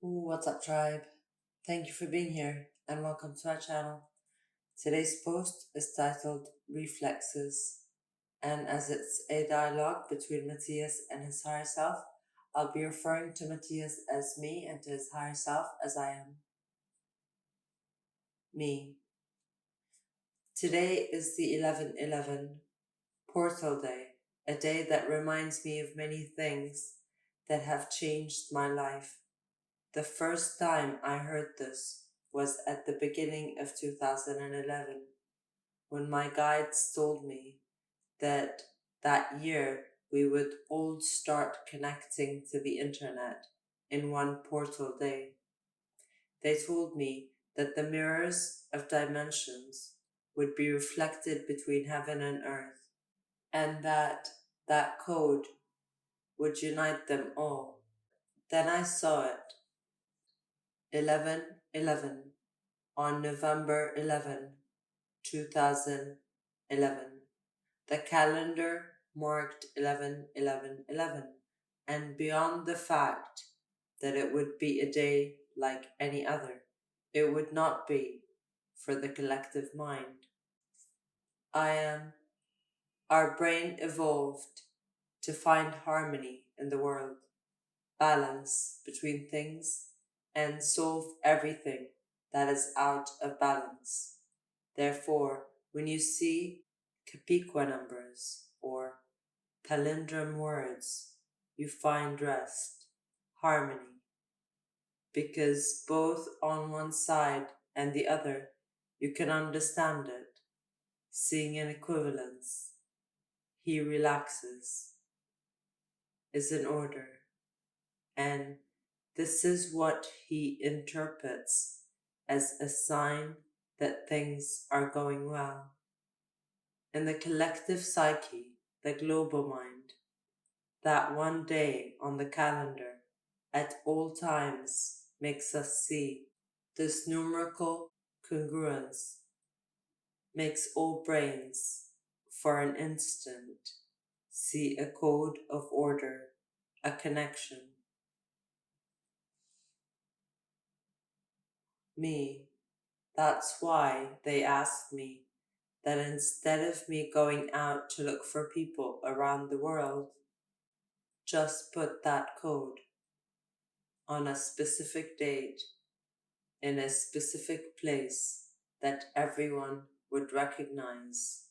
Ooh, what's up, tribe? Thank you for being here and welcome to our channel. Today's post is titled Reflexes, and as it's a dialogue between Matias and his higher self, I'll be referring to Matias as me and to his higher self as I am. Me. Today is the 11/11, Portal Day, a day that reminds me of many things that have changed my life. The first time I heard this was at the beginning of 2011, when my guides told me that that year we would all start connecting to the internet in one portal day. They told me that the mirrors of dimensions would be reflected between heaven and earth, and that code would unite them all. Then I saw it. 11/11 on November 11, 2011. The calendar marked 11/11/11, and beyond the fact that it would be a day like any other, it would not be for the collective mind. Our brain evolved to find harmony in the world, balance between things, and solve everything that is out of balance. Therefore, when you see Capicua numbers or palindrome words, you find rest, harmony, because both on one side and the other you can understand it, seeing an equivalence. He relaxes, is in order, and this is what he interprets as a sign that things are going well. In the collective psyche, the global mind, that one day on the calendar at all times makes us see. This numerical congruence makes all brains, for an instant, see a code of order, a connection. Me. That's why they asked me that instead of me going out to look for people around the world, just put that code on a specific date in a specific place that everyone would recognize.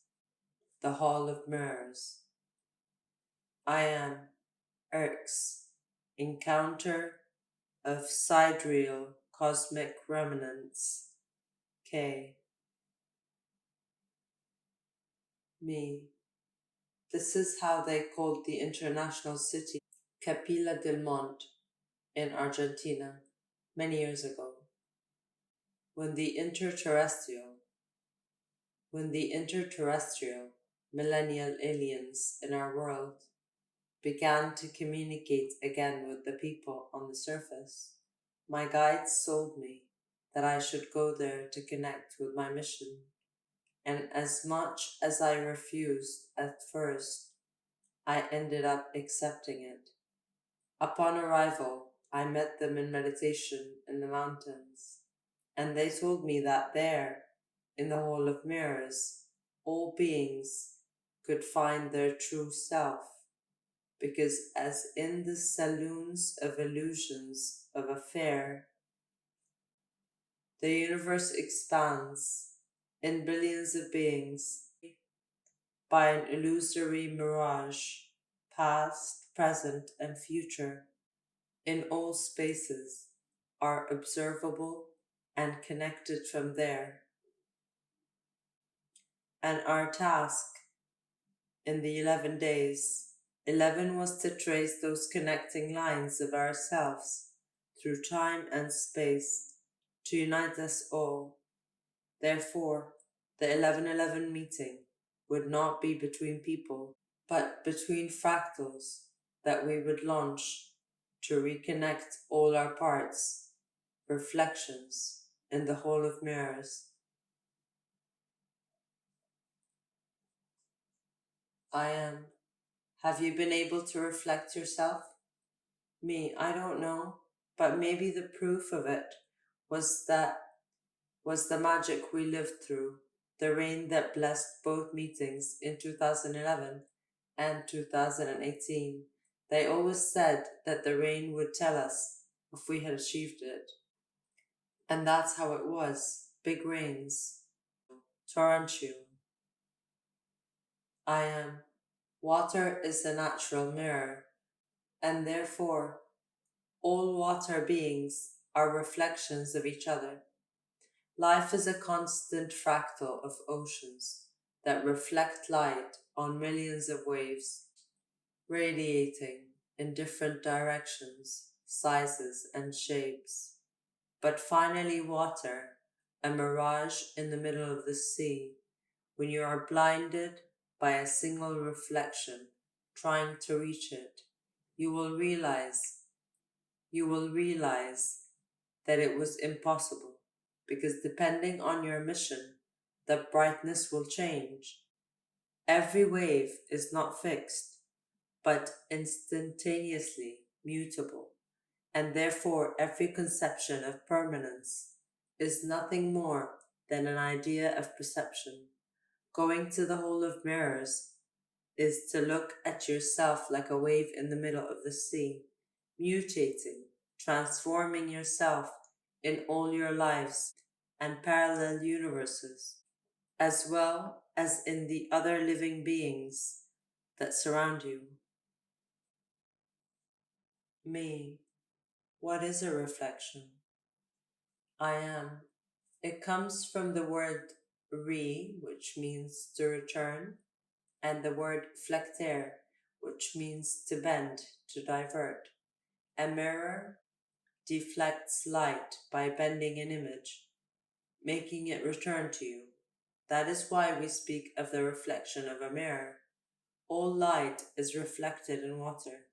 The Hall of Mirrors. I am Erx, encounter of sidereal cosmic remnants. K. Me. This is how they called the international city Capilla del Monte in Argentina many years ago. When the interterrestrial millennial aliens in our world began to communicate again with the people on the surface, my guides told me that I should go there to connect with my mission. And as much as I refused at first, I ended up accepting it. Upon arrival, I met them in meditation in the mountains, and they told me that there, in the Hall of Mirrors, all beings could find their true self, because as in the saloons of illusions of a fair, the universe expands in billions of beings by an illusory mirage, past, present, and future, in all spaces, are observable and connected from there. And our task in the 11 days, 11 was to trace those connecting lines of ourselves through time and space to unite us all. Therefore, the 11/11 meeting would not be between people, but between fractals that we would launch to reconnect all our parts, reflections in the Hall of Mirrors. I am. Have you been able to reflect yourself? Me, I don't know. But maybe the proof of it was the magic we lived through, the rain that blessed both meetings in 2011 and 2018. They always said that the rain would tell us if we had achieved it. And that's how it was. Big rains. Torrential. I am. Water is a natural mirror, and therefore all water beings are reflections of each other. Life is a constant fractal of oceans that reflect light on millions of waves, radiating in different directions, sizes, and shapes. But finally, water, a mirage in the middle of the sea, when you are blinded by a single reflection trying to reach it, you will realize, you will realize that it was impossible, because depending on your mission, the brightness will change. Every wave is not fixed, but instantaneously mutable, and therefore every conception of permanence is nothing more than an idea of perception. Going to the hole of mirrors is to look at yourself like a wave in the middle of the sea, mutating, transforming yourself in all your lives and parallel universes, as well as in the other living beings that surround you. Me, what is a reflection? I am. It comes from the word which means to return, and the word flectere, which means to bend, to divert. A mirror deflects light by bending an image, making it return to you. That is why we speak of the reflection of a mirror. All light is reflected in water,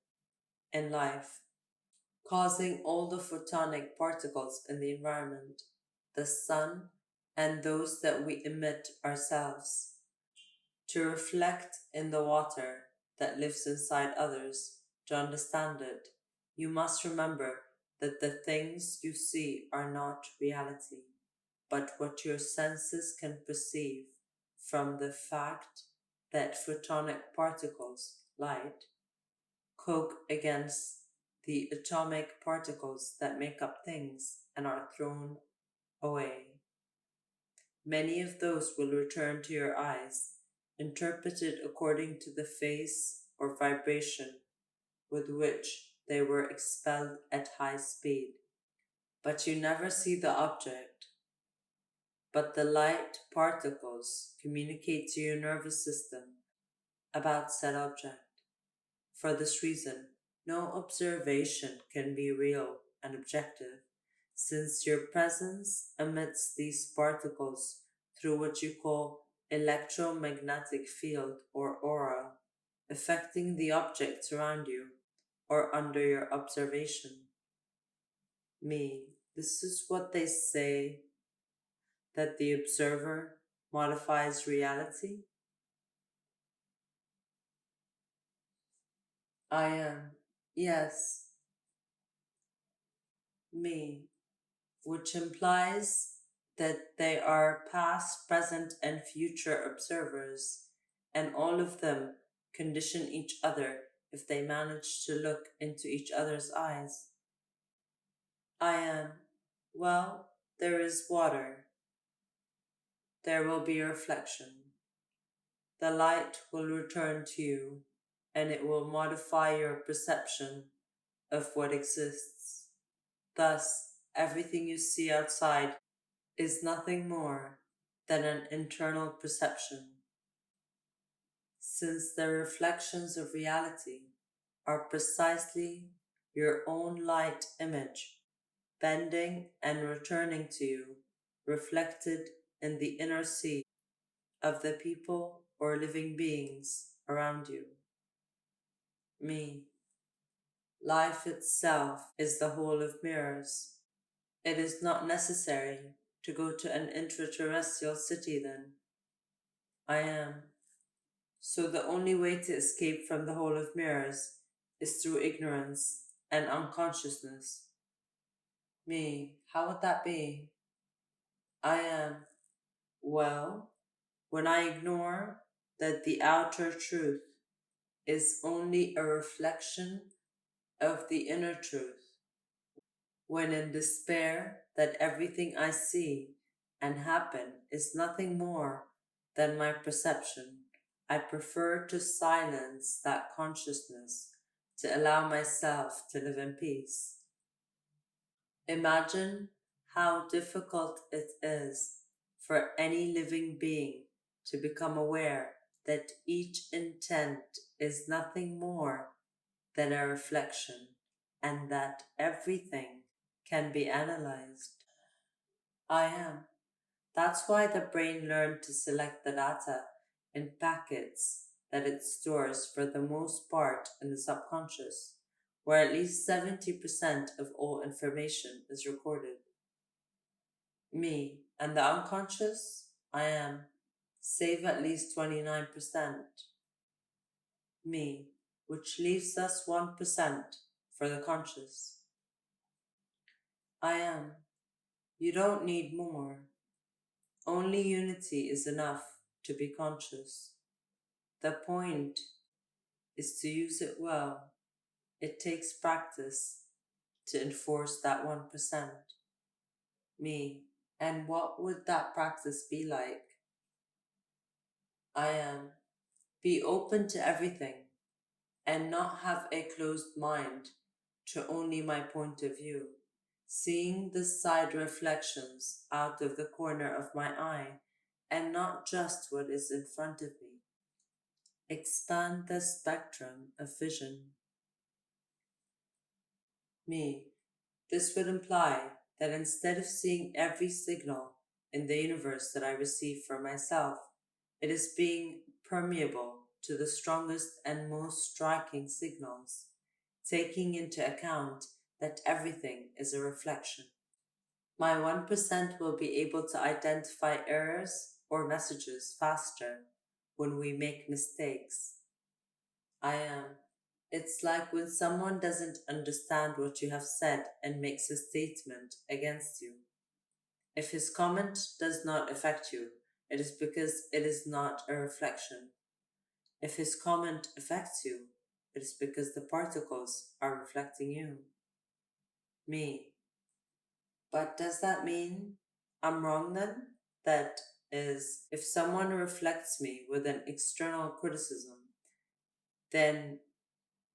in life, causing all the photonic particles in the environment, the sun, and those that we emit ourselves, to reflect in the water that lives inside others. To understand it, you must remember that the things you see are not reality, but what your senses can perceive from the fact that photonic particles, light, coke against the atomic particles that make up things and are thrown away. Many of those will return to your eyes, interpreted according to the phase or vibration with which they were expelled at high speed. But you never see the object, but the light particles communicate to your nervous system about said object. For this reason, no observation can be real and objective, since your presence amidst these particles through what you call electromagnetic field or aura, affecting the objects around you or under your observation. Me, this is what they say, that the observer modifies reality. I am, yes, me, which implies that they are past, present, and future observers, and all of them condition each other if they manage to look into each other's eyes. I am, well, there is water. There will be a reflection. The light will return to you, and it will modify your perception of what exists. Thus, everything you see outside is nothing more than an internal perception, since the reflections of reality are precisely your own light image, bending and returning to you, reflected in the inner sea of the people or living beings around you. Me, life itself is the whole of mirrors. It is not necessary to go to an intraterrestrial city then. I am. So the only way to escape from the hole of mirrors is through ignorance and unconsciousness. Me, how would that be? I am, well, when I ignore that the outer truth is only a reflection of the inner truth, when in despair that everything I see and happen is nothing more than my perception, I prefer to silence that consciousness to allow myself to live in peace. Imagine how difficult it is for any living being to become aware that each intent is nothing more than a reflection and that everything can be analyzed. I am. That's why the brain learned to select the data in packets that it stores for the most part in the subconscious, where at least 70% of all information is recorded. Me and the unconscious, I am. Save at least 29%. Me, which leaves us 1% for the conscious. I am. You don't need more. Only unity is enough to be conscious. The point is to use it well. It takes practice to enforce that 1%. Me. And what would that practice be like? I am. Be open to everything and not have a closed mind to only my point of view. Seeing the side reflections out of the corner of my eye and not just what is in front of me. Expand the spectrum of vision. Me. This would imply that instead of seeing every signal in the universe that I receive for myself, it is being permeable to the strongest and most striking signals, taking into account that everything is a reflection. My 1% will be able to identify errors or messages faster when we make mistakes. I am. It's like when someone doesn't understand what you have said and makes a statement against you. If his comment does not affect you, it is because it is not a reflection. If his comment affects you, it is because the particles are reflecting you. Me. But does that mean I'm wrong then? That is, if someone reflects me with an external criticism, then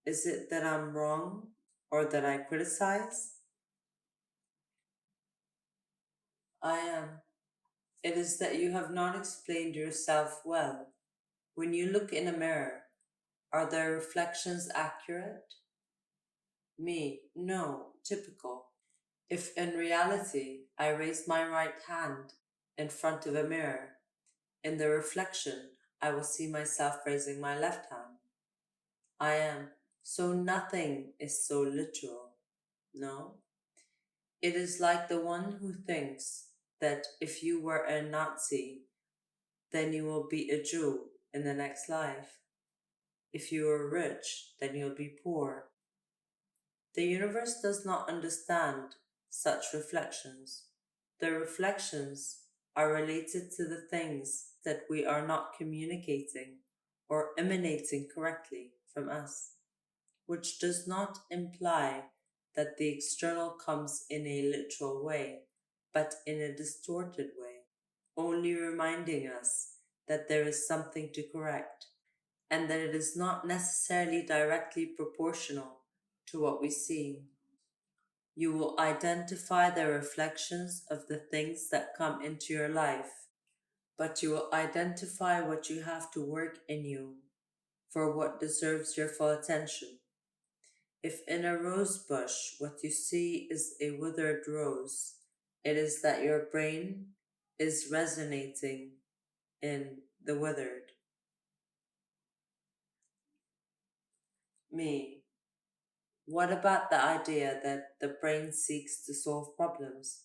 is it that I'm wrong or that I criticize? I am. It is that you have not explained yourself well. When you look in a mirror, are the reflections accurate? Me, no, typical. If in reality I raise my right hand in front of a mirror, in the reflection I will see myself raising my left hand. I am. So nothing is so literal. No? It is like the one who thinks that if you were a Nazi, then you will be a Jew in the next life. If you are rich, then you'll be poor. The universe does not understand such reflections. The reflections are related to the things that we are not communicating or emanating correctly from us, which does not imply that the external comes in a literal way, but in a distorted way, only reminding us that there is something to correct and that it is not necessarily directly proportional to what we see. You will identify the reflections of the things that come into your life, but you will identify what you have to work in you for what deserves your full attention. If in a rose bush what you see is a withered rose, it is that your brain is resonating in the withered. Me. What about the idea that the brain seeks to solve problems?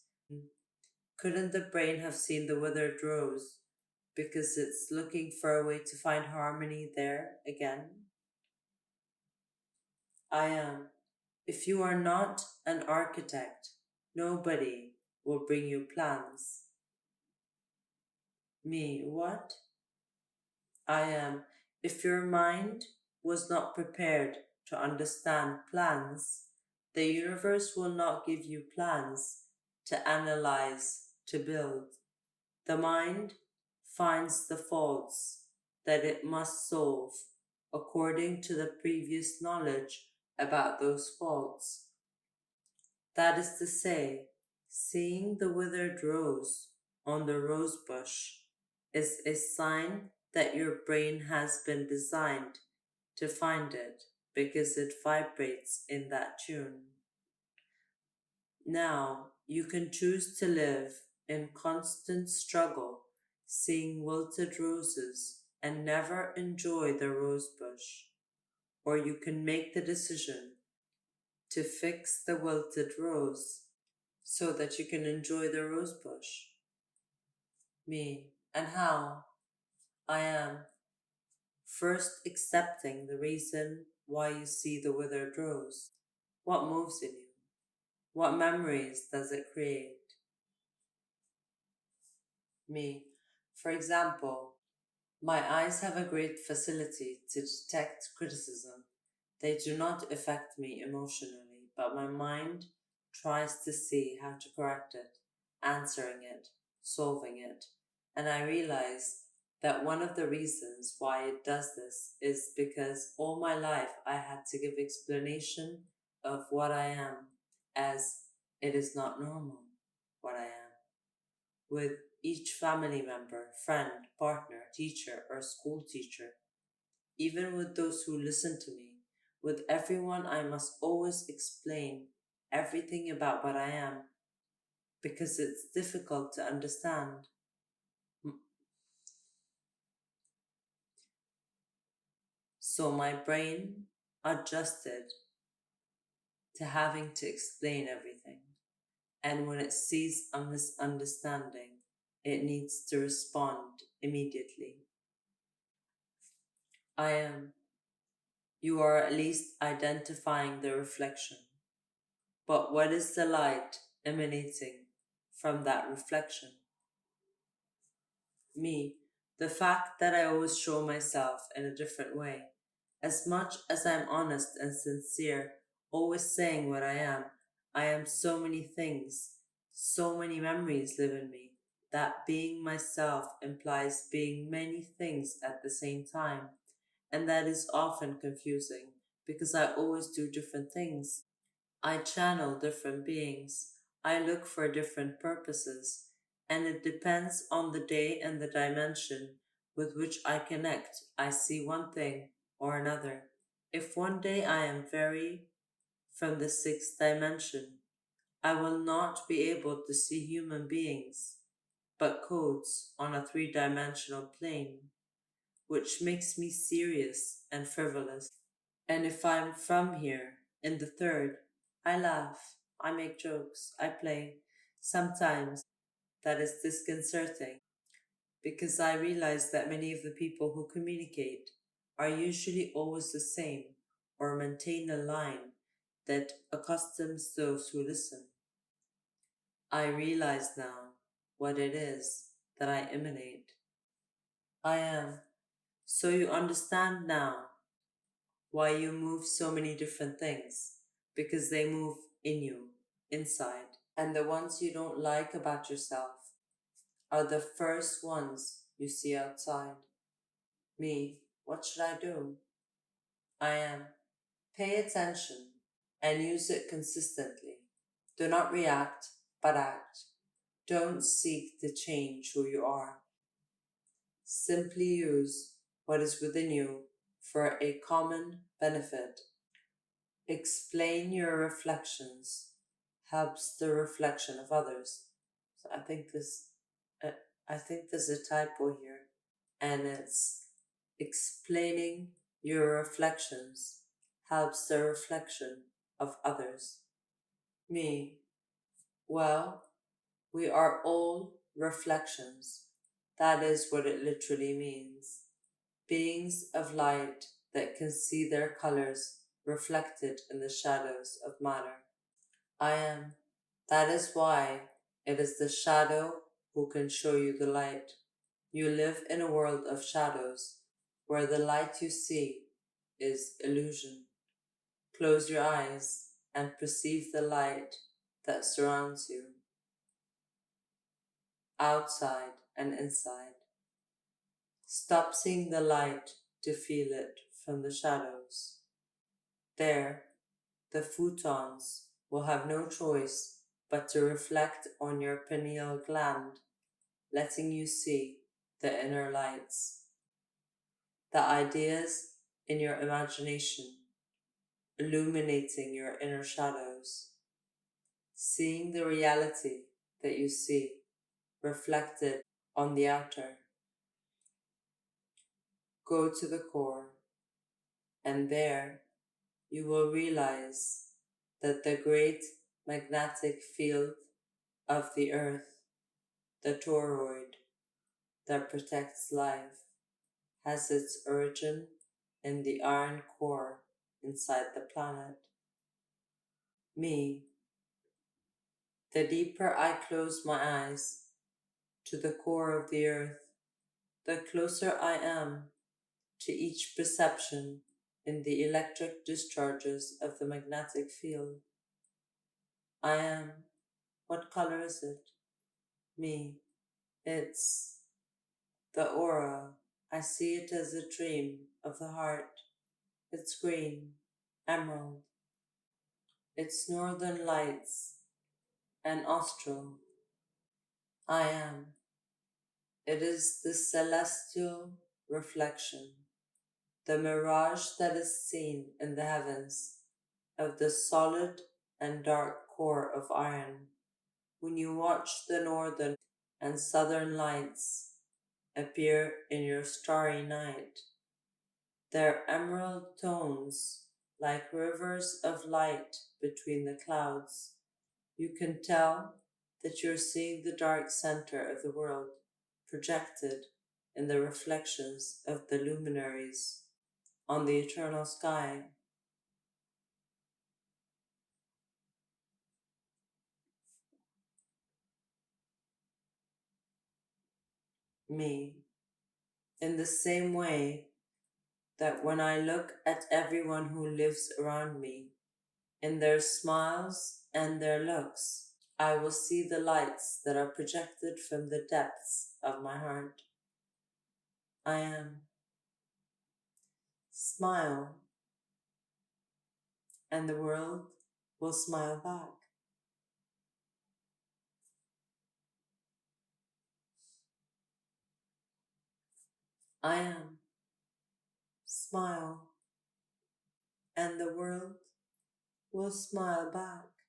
Couldn't the brain have seen the withered rose because it's looking for a way to find harmony there again? I am. If you are not an architect, Nobody will bring you plans. Me, what? I am. If your mind was not prepared to understand plans, the universe will not give you plans to analyze, to build. The mind finds the faults that it must solve according to the previous knowledge about those faults. That is to say, seeing the withered rose on the rose bush is a sign that your brain has been designed to find it because it vibrates in that tune. Now you can choose to live in constant struggle, seeing wilted roses and never enjoy the rose bush, or you can make the decision to fix the wilted rose so that you can enjoy the rose bush. Me, and how? I am first accepting the reason why you see the withered rose. What moves in you? What memories does it create? Me, for example, my eyes have a great facility to detect criticism. They do not affect me emotionally, but my mind tries to see how to correct it, answering it, solving it. And I realize that one of the reasons why it does this is because all my life I had to give explanation of what I am, as it is not normal what I am. With each family member, friend, partner, teacher, or school teacher, even with those who listen to me, with everyone, I must always explain everything about what I am because it's difficult to understand. So my brain adjusted to having to explain everything. And when it sees a misunderstanding, it needs to respond immediately. I am. You are at least identifying the reflection. But what is the light emanating from that reflection? Me, the fact that I always show myself in a different way. As much as I'm honest and sincere, always saying what I am so many things, so many memories live in me, that being myself implies being many things at the same time. And that is often confusing because I always do different things. I channel different beings. I look for different purposes, and it depends on the day and the dimension with which I connect. I see one thing or another. If one day I am very from the sixth dimension, I will not be able to see human beings, but codes on a three-dimensional plane, which makes me serious and frivolous. And if I'm from here, in the third, I laugh, I make jokes, I play. Sometimes that is disconcerting because I realize that many of the people who communicate are usually always the same or maintain a line that accustoms those who listen. I realize now what it is that I emanate. I am. So you understand now why you move so many different things, because they move in you, inside. And the ones you don't like about yourself are the first ones you see outside. Me, what should I do? I am. Pay attention and use it consistently. Do not react, but act. Don't seek to change who you are. Simply use what is within you for a common benefit. Explain your reflections helps the reflection of others. So uh, I think there's a typo here, and it's explaining your reflections helps the reflection of others. Me, well, we are all reflections. That is what it literally means. Beings of light that can see their colors reflected in the shadows of matter. I am. That is why it is the shadow who can show you the light. You live in a world of shadows where the light you see is illusion. Close your eyes and perceive the light that surrounds you, outside and inside. Stop seeing the light to feel it from the shadows. There, the photons will have no choice but to reflect on your pineal gland, letting you see the inner lights, the ideas in your imagination, illuminating your inner shadows, seeing the reality that you see reflected on the outer. Go to the core, and there you will realize that the great magnetic field of the earth, the toroid that protects life, has its origin in the iron core inside the planet. Me, the deeper I close my eyes to the core of the earth, the closer I am to each perception in the electric discharges of the magnetic field. I am. What color is it? Me. It's the aura. I see it as a dream of the heart. It's green, emerald. It's northern lights and austral. I am. It is the celestial reflection, the mirage that is seen in the heavens of the solid and dark core of iron. When you watch the northern and southern lights appear in your starry night, their emerald tones like rivers of light between the clouds, you can tell that you're seeing the dark center of the world projected in the reflections of the luminaries on the eternal sky. Me, in the same way that when I look at everyone who lives around me, in their smiles and their looks, I will see the lights that are projected from the depths of my heart. I am. Smile, and the world will smile back. I am. Smile, and the world will smile back.